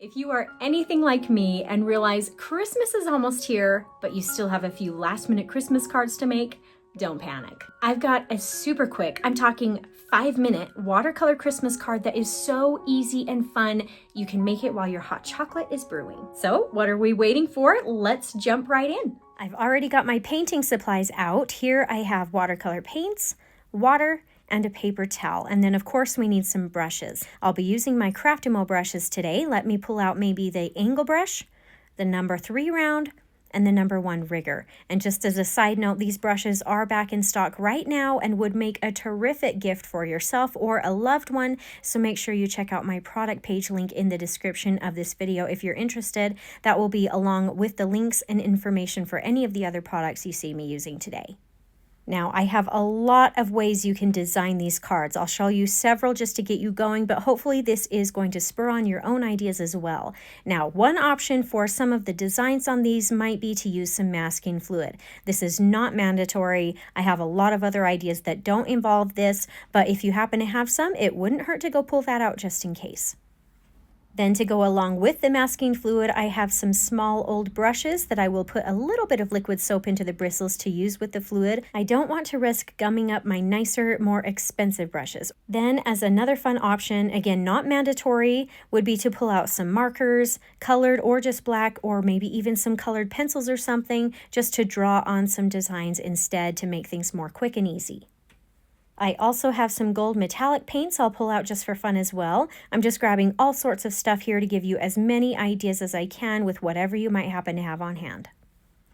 If you are anything like me and realize Christmas is almost here, but you still have a few last-minute Christmas cards to make, don't panic. I've got a super quick, I'm talking 5-minute watercolor Christmas card that is so easy and fun, you can make it while your hot chocolate is brewing. So what are we waiting for? Let's jump right in. I've already got my painting supplies out. Here I have watercolor paints, water, and a paper towel. And then of course we need some brushes. I'll be using my craftamo brushes today. Let me pull out maybe the angle brush, the number 3 round, and the number 1 rigger. And just as a side note, these brushes are back in stock right now and would make a terrific gift for yourself or a loved one. So make sure you check out my product page link in the description of this video if you're interested. That will be along with the links and information for any of the other products you see me using today. Now, I have a lot of ways you can design these cards. I'll show you several just to get you going, but hopefully this is going to spur on your own ideas as well. Now, one option for some of the designs on these might be to use some masking fluid. This is not mandatory. I have a lot of other ideas that don't involve this, but if you happen to have some, it wouldn't hurt to go pull that out just in case. Then to go along with the masking fluid, I have some small old brushes that I will put a little bit of liquid soap into the bristles to use with the fluid. I don't want to risk gumming up my nicer, more expensive brushes. Then as another fun option, again not mandatory, would be to pull out some markers, colored or just black, or maybe even some colored pencils or something, just to draw on some designs instead to make things more quick and easy. I also have some gold metallic paints I'll pull out just for fun as well. I'm just grabbing all sorts of stuff here to give you as many ideas as I can with whatever you might happen to have on hand.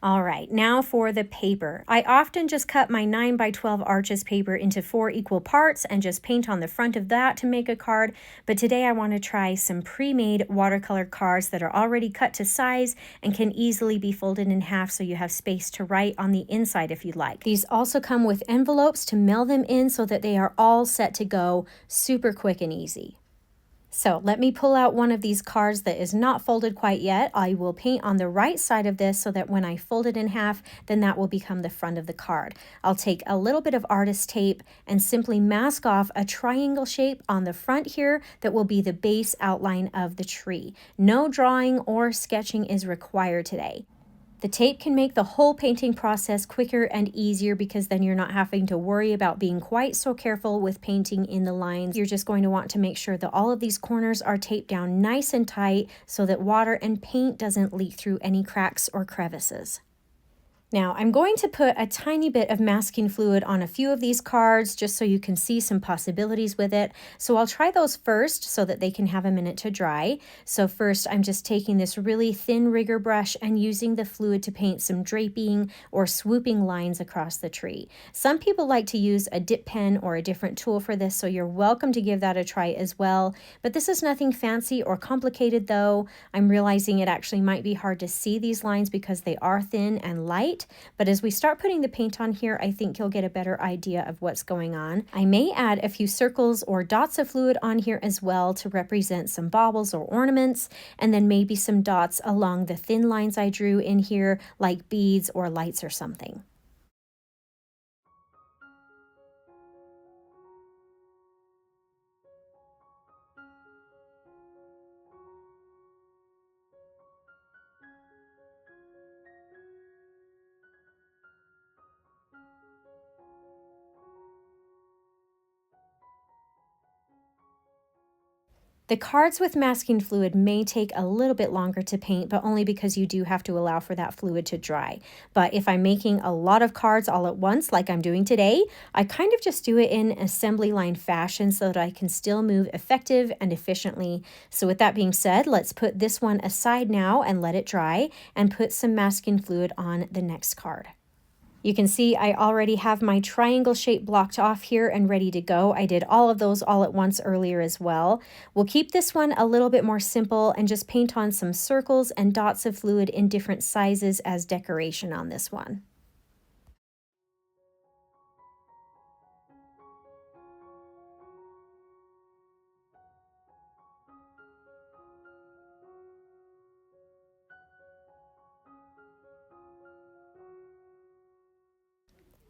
All right, now for the paper. I often just cut my 9x12 arches paper into 4 equal parts and just paint on the front of that to make a card, but today I want to try some pre-made watercolor cards that are already cut to size and can easily be folded in half so you have space to write on the inside if you'd like. These also come with envelopes to mail them in so that they are all set to go super quick and easy. So let me pull out one of these cards that is not folded quite yet. I will paint on the right side of this so that when I fold it in half, then that will become the front of the card. I'll take a little bit of artist tape and simply mask off a triangle shape on the front here that will be the base outline of the tree. No drawing or sketching is required today. The tape can make the whole painting process quicker and easier because then you're not having to worry about being quite so careful with painting in the lines. You're just going to want to make sure that all of these corners are taped down nice and tight so that water and paint doesn't leak through any cracks or crevices. Now, I'm going to put a tiny bit of masking fluid on a few of these cards just so you can see some possibilities with it. So I'll try those first so that they can have a minute to dry. So first, I'm just taking this really thin rigger brush and using the fluid to paint some draping or swooping lines across the tree. Some people like to use a dip pen or a different tool for this, so you're welcome to give that a try as well. But this is nothing fancy or complicated though. I'm realizing it actually might be hard to see these lines because they are thin and light. But as we start putting the paint on here, I think you'll get a better idea of what's going on. I may add a few circles or dots of fluid on here as well to represent some baubles or ornaments, and then maybe some dots along the thin lines I drew in here, like beads or lights or something. The cards with masking fluid may take a little bit longer to paint, but only because you do have to allow for that fluid to dry. But if I'm making a lot of cards all at once, like I'm doing today, I kind of just do it in assembly line fashion so that I can still move effective and efficiently. So with that being said, let's put this one aside now and let it dry and put some masking fluid on the next card. You can see I already have my triangle shape blocked off here and ready to go. I did all of those all at once earlier as well. We'll keep this one a little bit more simple and just paint on some circles and dots of fluid in different sizes as decoration on this one.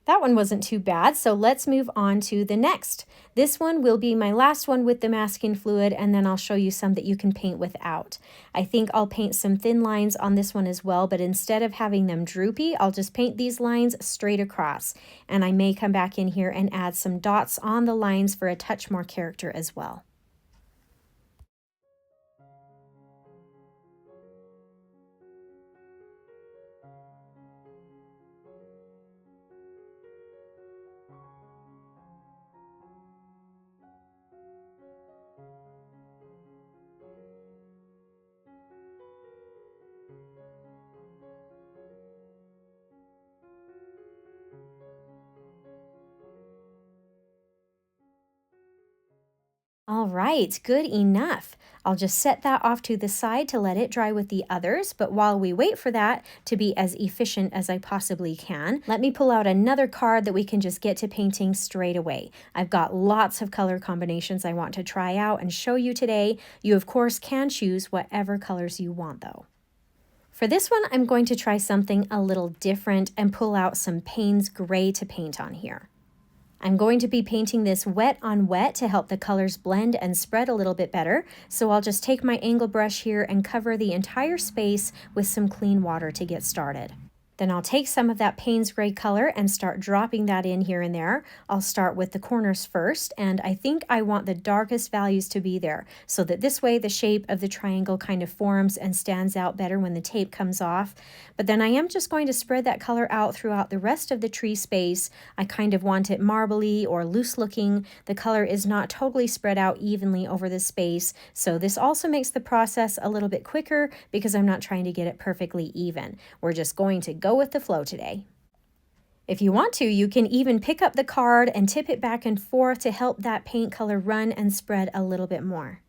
That one wasn't too bad, so let's move on to the next. This one will be my last one with the masking fluid, and then I'll show you some that you can paint without. I think I'll paint some thin lines on this one as well, but instead of having them droopy, I'll just paint these lines straight across. And I may come back in here and add some dots on the lines for a touch more character as well. All right, good enough. I'll just set that off to the side to let it dry with the others, but while we wait for that to be as efficient as I possibly can, let me pull out another card that we can just get to painting straight away. I've got lots of color combinations I want to try out and show you today. You, of course, can choose whatever colors you want, though. For this one, I'm going to try something a little different and pull out some Payne's Gray to paint on here. I'm going to be painting this wet on wet to help the colors blend and spread a little bit better. So I'll just take my angle brush here and cover the entire space with some clean water to get started. Then I'll take some of that Payne's Gray color and start dropping that in here and there. I'll start with the corners first, and I think I want the darkest values to be there so that this way the shape of the triangle kind of forms and stands out better when the tape comes off. But then I am just going to spread that color out throughout the rest of the tree space. I kind of want it marbly or loose looking. The color is not totally spread out evenly over the space, so this also makes the process a little bit quicker because I'm not trying to get it perfectly even. We're just going to go with the flow today. If you want to, you can even pick up the card and tip it back and forth to help that paint color run and spread a little bit more.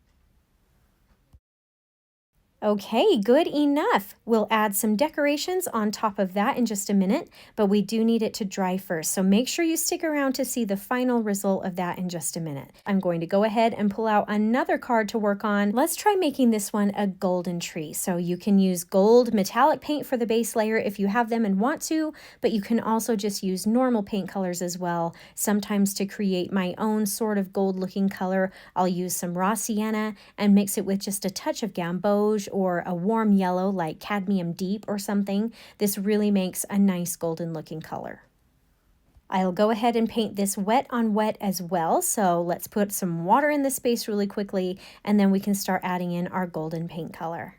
Okay, good enough. We'll add some decorations on top of that in just a minute, but we do need it to dry first, so make sure you stick around to see the final result of that in just a minute. I'm going to go ahead and pull out another card to work on. Let's try making this one a golden tree. So you can use gold metallic paint for the base layer if you have them and want to, but you can also just use normal paint colors as well. Sometimes to create my own sort of gold looking color, I'll use some raw sienna and mix it with just a touch of gamboge or a warm yellow like cadmium deep or something. This really makes a nice golden looking color. I'll go ahead and paint this wet on wet as well. So let's put some water in the space really quickly, and then we can start adding in our golden paint color.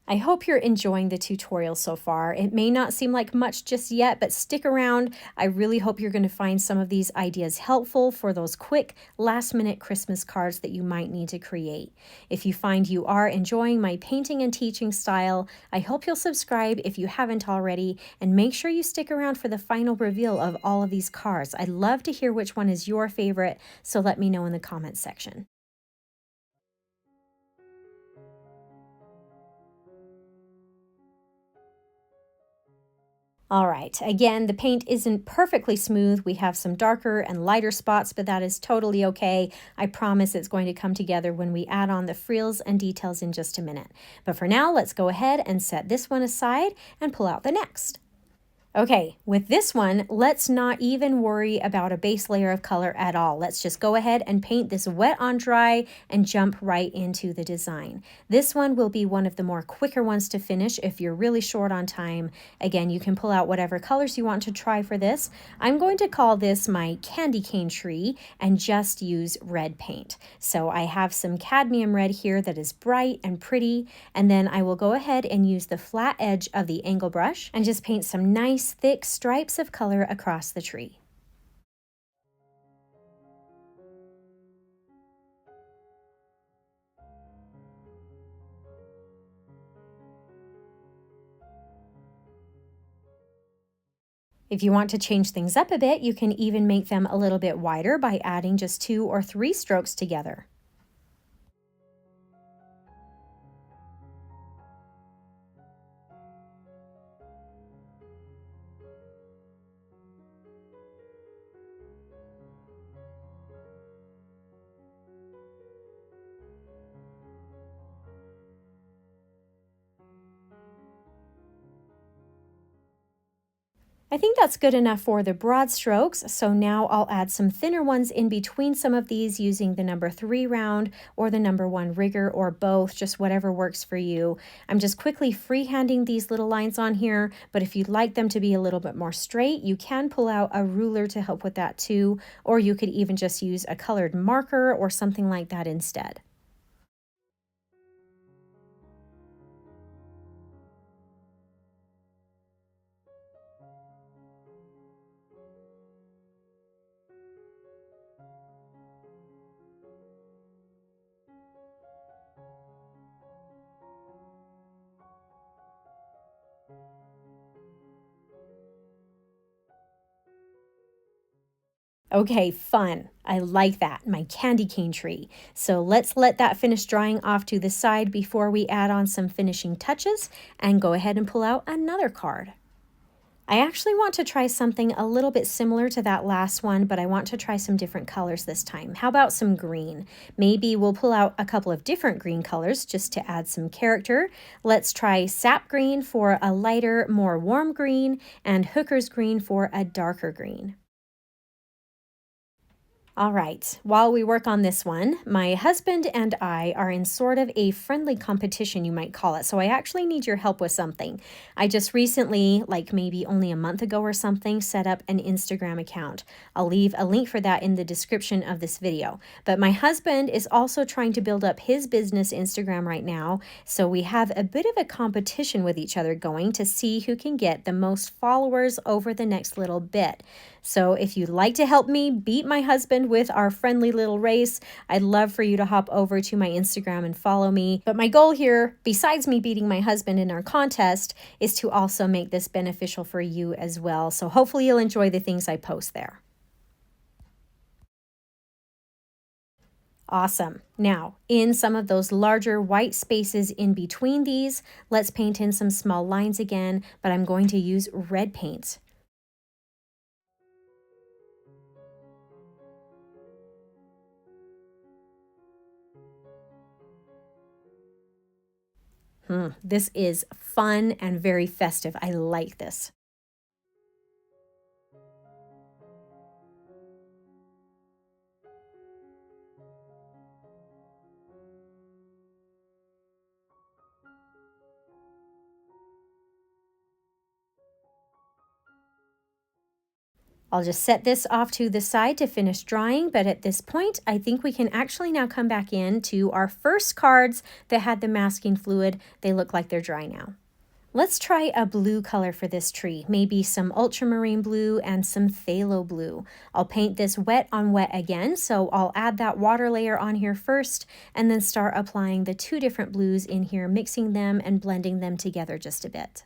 I hope you're enjoying the tutorial so far. It may not seem like much just yet, but stick around. I really hope you're going to find some of these ideas helpful for those quick last-minute Christmas cards that you might need to create. If you find you are enjoying my painting and teaching style, I hope you'll subscribe if you haven't already, and make sure you stick around for the final reveal of all of these cards. I'd love to hear which one is your favorite, so let me know in the comments section. All right, again, the paint isn't perfectly smooth. We have some darker and lighter spots, but that is totally okay. I promise it's going to come together when we add on the frills and details in just a minute. But for now, let's go ahead and set this one aside and pull out the next. Okay, with this one, let's not even worry about a base layer of color at all. Let's just go ahead and paint this wet on dry and jump right into the design. This one will be one of the more quicker ones to finish if you're really short on time. Again, you can pull out whatever colors you want to try for this. I'm going to call this my candy cane tree and just use red paint. So I have some cadmium red here that is bright and pretty, and then I will go ahead and use the flat edge of the angle brush and just paint some nice thick stripes of color across the tree. If you want to change things up a bit, you can even make them a little bit wider by adding just 2 or 3 strokes together. I think that's good enough for the broad strokes, so now I'll add some thinner ones in between some of these using the number 3 round or the number 1 rigger or both, just whatever works for you. I'm just quickly freehanding these little lines on here, but if you'd like them to be a little bit more straight, you can pull out a ruler to help with that too, or you could even just use a colored marker or something like that instead. Okay, fun. I like that, my candy cane tree. So let's let that finish drying off to the side before we add on some finishing touches and go ahead and pull out another card. I actually want to try something a little bit similar to that last one, but I want to try some different colors this time. How about some green? Maybe we'll pull out a couple of different green colors just to add some character. Let's try sap green for a lighter, more warm green, and hooker's green for a darker green. All right, while we work on this one, my husband and I are in sort of a friendly competition, you might call it. So I actually need your help with something. I just recently, like maybe only a month ago or something, set up an Instagram account. I'll leave a link for that in the description of this video. But my husband is also trying to build up his business Instagram right now. So we have a bit of a competition with each other going to see who can get the most followers over the next little bit. So if you'd like to help me beat my husband with our friendly little race, I'd love for you to hop over to my Instagram and follow me. But my goal here, besides me beating my husband in our contest, is to also make this beneficial for you as well. So hopefully you'll enjoy the things I post there. Awesome. Now, in some of those larger white spaces in between these, let's paint in some small lines again, but I'm going to use red paint. This is fun and very festive. I like this. I'll just set this off to the side to finish drying, but at this point, I think we can actually now come back in to our first cards that had the masking fluid. They look like they're dry now. Let's try a blue color for this tree, maybe some ultramarine blue and some phthalo blue. I'll paint this wet on wet again, so I'll add that water layer on here first and then start applying the two different blues in here, mixing them and blending them together just a bit.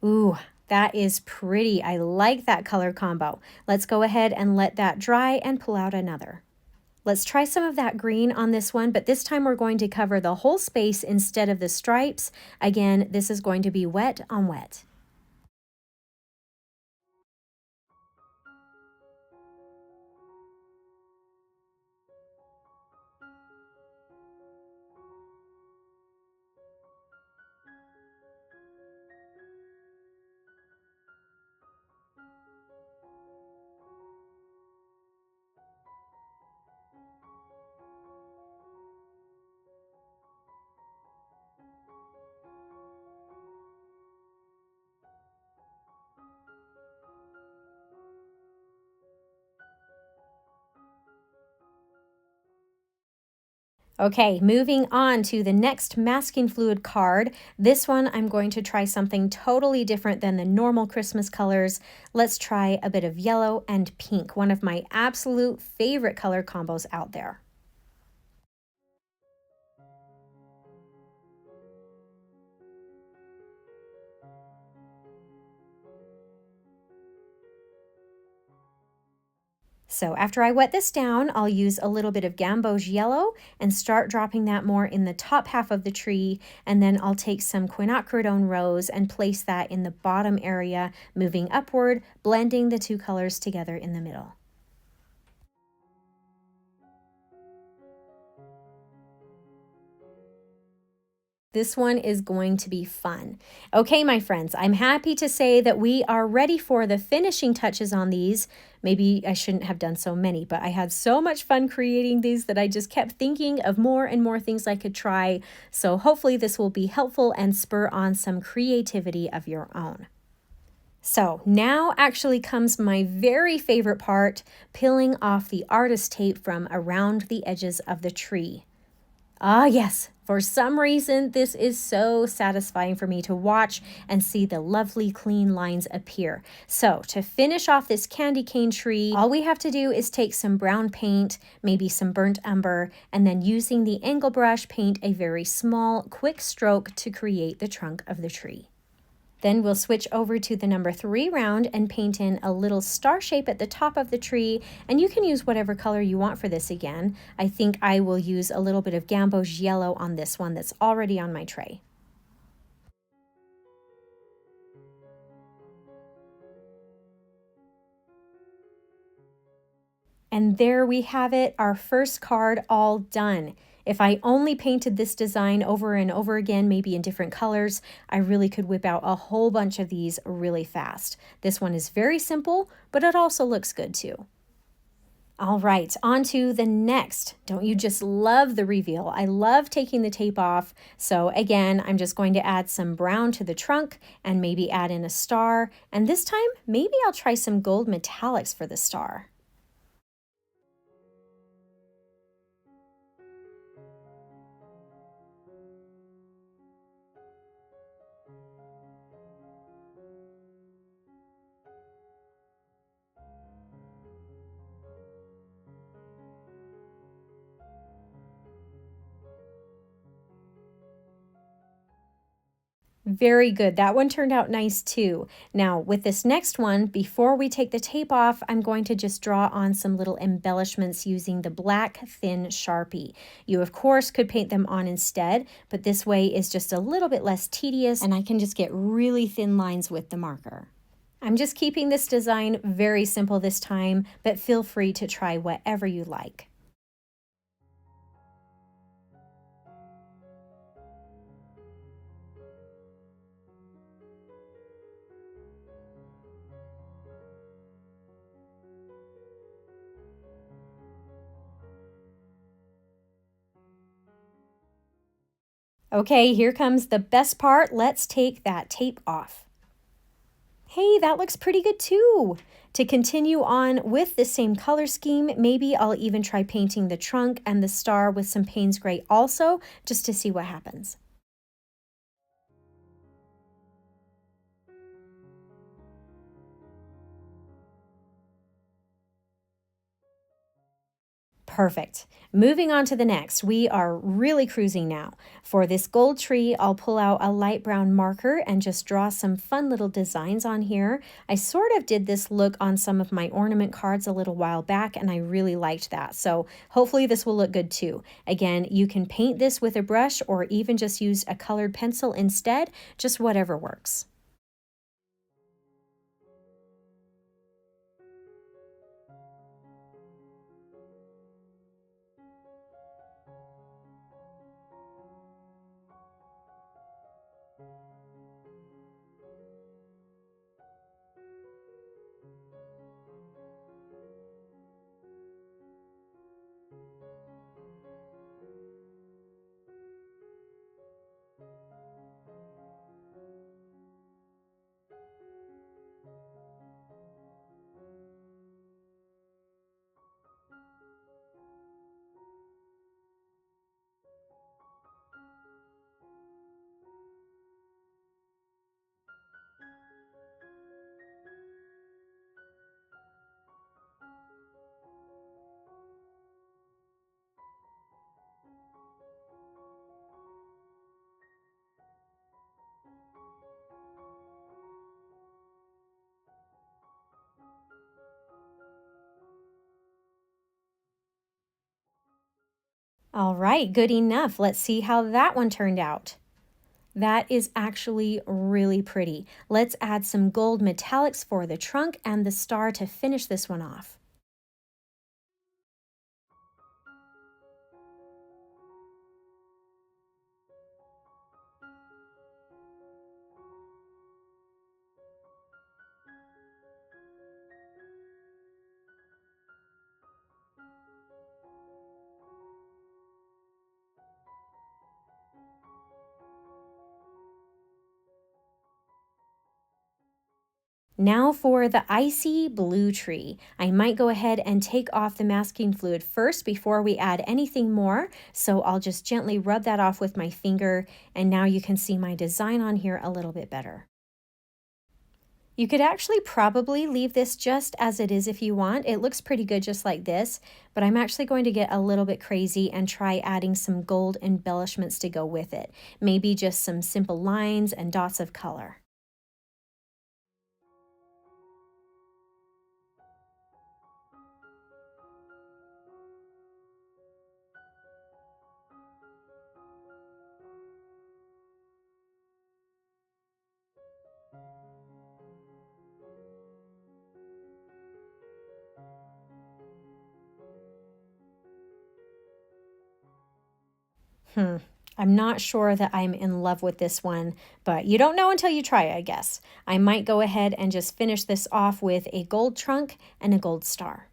Ooh, that is pretty. I like that color combo. Let's go ahead and let that dry and pull out another. Let's try some of that green on this one, but this time we're going to cover the whole space instead of the stripes. Again, this is going to be wet on wet. Okay, moving on to the next masking fluid card. This one, I'm going to try something totally different than the normal Christmas colors. Let's try a bit of yellow and pink, one of my absolute favorite color combos out there. So after I wet this down, I'll use a little bit of Gamboge yellow and start dropping that more in the top half of the tree. And then I'll take some Quinacridone rose and place that in the bottom area, moving upward, blending the two colors together in the middle. This one is going to be fun. Okay, my friends, I'm happy to say that we are ready for the finishing touches on these. Maybe I shouldn't have done so many, but I had so much fun creating these that I just kept thinking of more and more things I could try. So hopefully this will be helpful and spur on some creativity of your own. So now actually comes my very favorite part, peeling off the artist tape from around the edges of the tree. Ah, yes. For some reason, this is so satisfying for me to watch and see the lovely clean lines appear. So to finish off this candy cane tree, all we have to do is take some brown paint, maybe some burnt umber, and then using the angle brush, paint a very small, quick stroke to create the trunk of the tree. Then we'll switch over to the number 3 round and paint in a little star shape at the top of the tree. And you can use whatever color you want for this again. I think I will use a little bit of Gamboge yellow on this one that's already on my tray. And there we have it, our first card all done. If I only painted this design over and over again, maybe in different colors, I really could whip out a whole bunch of these really fast. This one is very simple, but it also looks good too. All right, on to the next. Don't you just love the reveal? I love taking the tape off. So again, I'm just going to add some brown to the trunk and maybe add in a star. And this time, maybe I'll try some gold metallics for the star. Very good. That one turned out nice too. Now with this next one, before we take the tape off, I'm going to just draw on some little embellishments using the black thin Sharpie. You of course could paint them on instead, but this way is just a little bit less tedious and I can just get really thin lines with the marker. I'm just keeping this design very simple this time, but feel free to try whatever you like. Okay, here comes the best part. Let's take that tape off. Hey, that looks pretty good too. To continue on with the same color scheme, maybe I'll even try painting the trunk and the star with some Payne's Gray also, just to see what happens. Perfect. Moving on to the next, we are really cruising now. For this gold tree, I'll pull out a light brown marker and just draw some fun little designs on here. I sort of did this look on some of my ornament cards a little while back, and I really liked that. So hopefully this will look good too. Again, you can paint this with a brush or even just use a colored pencil instead, just whatever works. All right, good enough. Let's see how that one turned out. That is actually really pretty. Let's add some gold metallics for the trunk and the star to finish this one off. Now for the icy blue tree. I might go ahead and take off the masking fluid first before we add anything more. So I'll just gently rub that off with my finger, and now you can see my design on here a little bit better. You could actually probably leave this just as it is if you want. It looks pretty good just like this, but I'm actually going to get a little bit crazy and try adding some gold embellishments to go with it. Maybe just some simple lines and dots of color. I'm not sure that I'm in love with this one, but you don't know until you try, I guess. I might go ahead and just finish this off with a gold trunk and a gold star.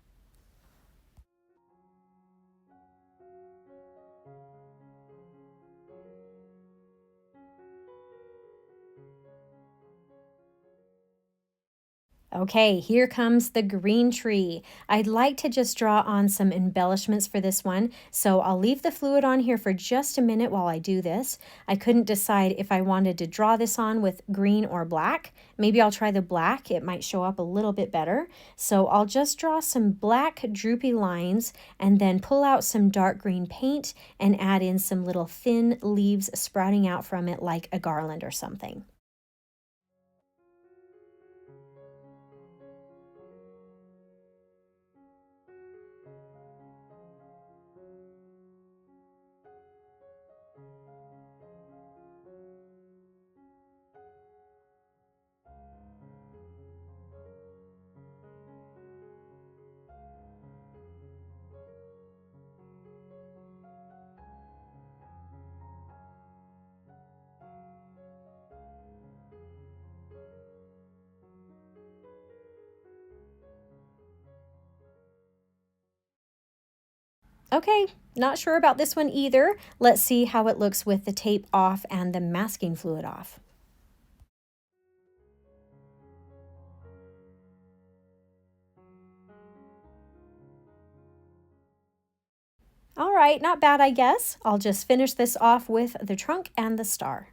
Okay, here comes the green tree. I'd like to just draw on some embellishments for this one, so I'll leave the fluid on here for just a minute while I do this. I couldn't decide if I wanted to draw this on with green or black. Maybe I'll try the black, it might show up a little bit better. So I'll just draw some black droopy lines and then pull out some dark green paint and add in some little thin leaves sprouting out from it like a garland or something. Okay, not sure about this one either. Let's see how it looks with the tape off and the masking fluid off. All right, not bad, I guess. I'll just finish this off with the trunk and the star.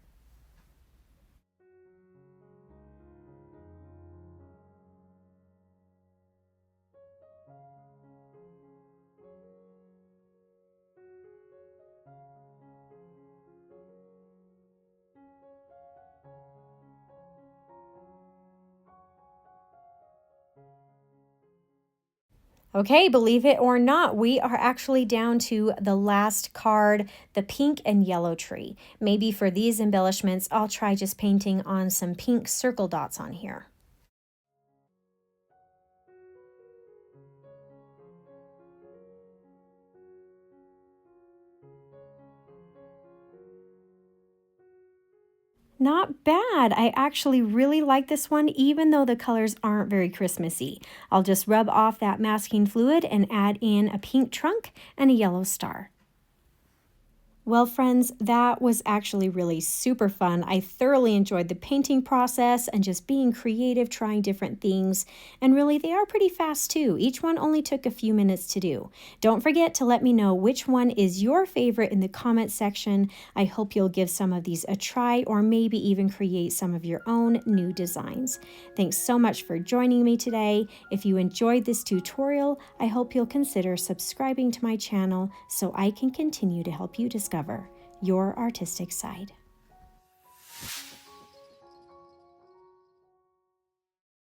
Okay, believe it or not, we are actually down to the last card, the pink and yellow tree. Maybe for these embellishments, I'll try just painting on some pink circle dots on here. Not bad. I actually really like this one, even though the colors aren't very Christmassy. I'll just rub off that masking fluid and add in a pink trunk and a yellow star. Well, friends, that was actually really super fun. I thoroughly enjoyed the painting process and just being creative, trying different things. And really, they are pretty fast too. Each one only took a few minutes to do. Don't forget to let me know which one is your favorite in the comment section. I hope you'll give some of these a try or maybe even create some of your own new designs. Thanks so much for joining me today. If you enjoyed this tutorial, I hope you'll consider subscribing to my channel so I can continue to help you discover your artistic side.